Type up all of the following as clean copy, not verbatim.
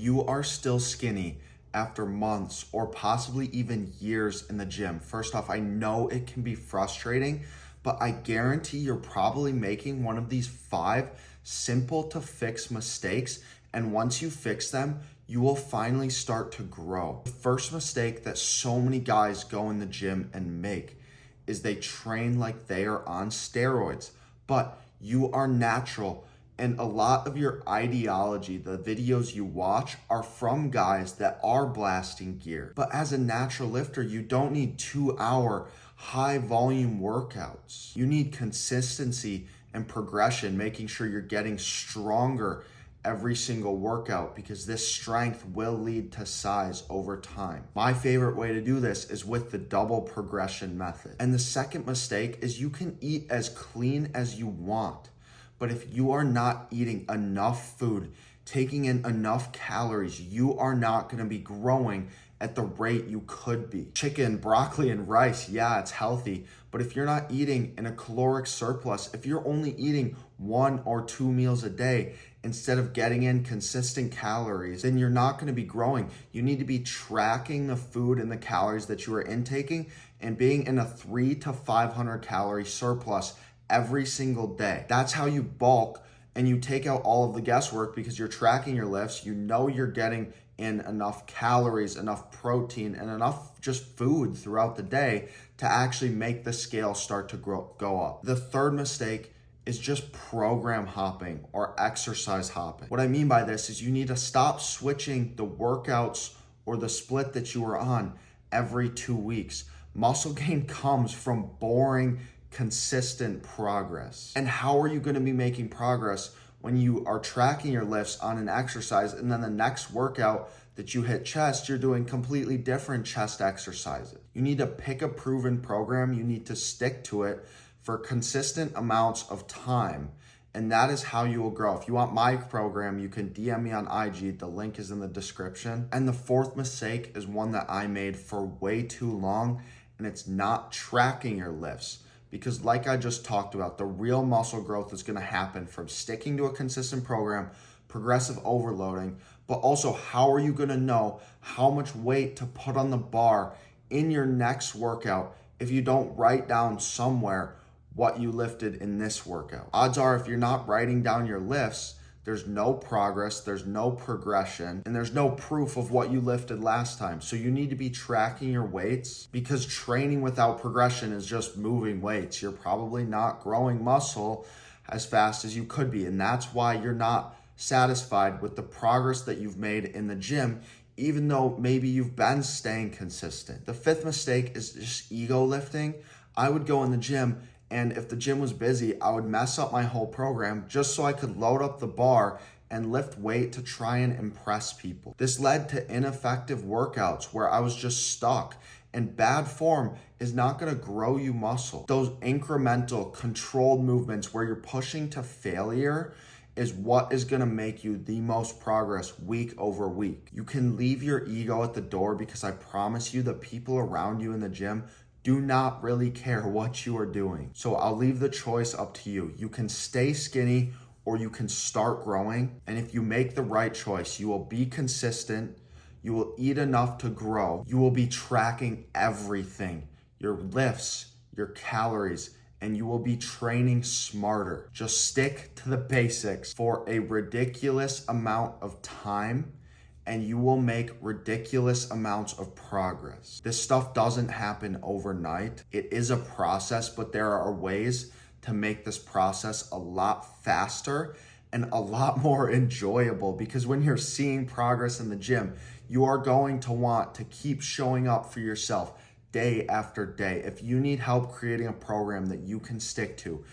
you are still skinny after months or possibly even years in the gym, first off, I know it can be frustrating, but I guarantee you're probably making one of these 5 simple to fix mistakes. And once you fix them, you will finally start to grow. The first mistake that so many guys go in the gym and make is they train like they are on steroids, but you are natural. And a lot of your ideology, the videos you watch, are from guys that are blasting gear. But as a natural lifter, you don't need 2-hour high volume workouts. You need consistency and progression, making sure you're getting stronger every single workout, because this strength will lead to size over time. My favorite way to do this is with the double progression method. And the second mistake is you can eat as clean as you want, but if you are not eating enough food, taking in enough calories, you are not going to be growing at the rate you could be. Chicken, broccoli, and rice, yeah, it's healthy, but if you're not eating in a caloric surplus, if you're only eating 1 or 2 meals a day instead of getting in consistent calories, then you're not going to be growing. You need to be tracking the food and the calories that you are intaking and being in a 300 to 500 calorie surplus every single day. That's how you bulk, and you take out all of the guesswork because you're tracking your lifts. You know you're getting in enough calories, enough protein, and enough just food throughout the day to actually make the scale start to go up. The third mistake is just program hopping or exercise hopping. What I mean by this is you need to stop switching the workouts or the split that you are on every 2 weeks. Muscle gain comes from boring, consistent progress. And how are you going to be making progress when you are tracking your lifts on an exercise and then the next workout that you hit chest, you're doing completely different chest exercises? You need to pick a proven program. You need to stick to it for consistent amounts of time. And that is how you will grow. If you want my program, you can DM me on IG. The link is in the description. And the fourth mistake is one that I made for way too long, and it's not tracking your lifts. Because like I just talked about, the real muscle growth is going to happen from sticking to a consistent program, progressive overloading, but also how are you going to know how much weight to put on the bar in your next workout if you don't write down somewhere what you lifted in this workout? Odds are if you're not writing down your lifts, there's no progress, there's no progression, and there's no proof of what you lifted last time. So you need to be tracking your weights, because training without progression is just moving weights. You're probably not growing muscle as fast as you could be. And that's why you're not satisfied with the progress that you've made in the gym, even though maybe you've been staying consistent. The fifth mistake is just ego lifting. I would go in the gym, and if the gym was busy, I would mess up my whole program just so I could load up the bar and lift weight to try and impress people. This led to ineffective workouts where I was just stuck, and bad form is not gonna grow you muscle. Those incremental, controlled movements where you're pushing to failure is what is gonna make you the most progress week over week. You can leave your ego at the door, because I promise you the people around you in the gym do not really care what you are doing. So I'll leave the choice up to you. You can stay skinny or you can start growing. And if you make the right choice, you will be consistent. You will eat enough to grow. You will be tracking everything, your lifts, your calories, and you will be training smarter. Just stick to the basics for a ridiculous amount of time, and you will make ridiculous amounts of progress. This stuff doesn't happen overnight. It is a process, but there are ways to make this process a lot faster and a lot more enjoyable, because when you're seeing progress in the gym, you are going to want to keep showing up for yourself day after day. If you need help creating a program that you can stick to,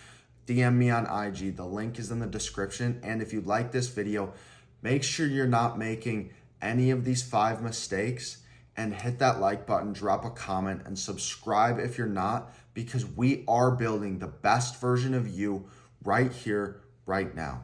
DM me on IG. The link is in the description. And if you like this video, make sure you're not making any of these 5 mistakes, and hit that like button, drop a comment, and subscribe if you're not, because we are building the best version of you right here, right now.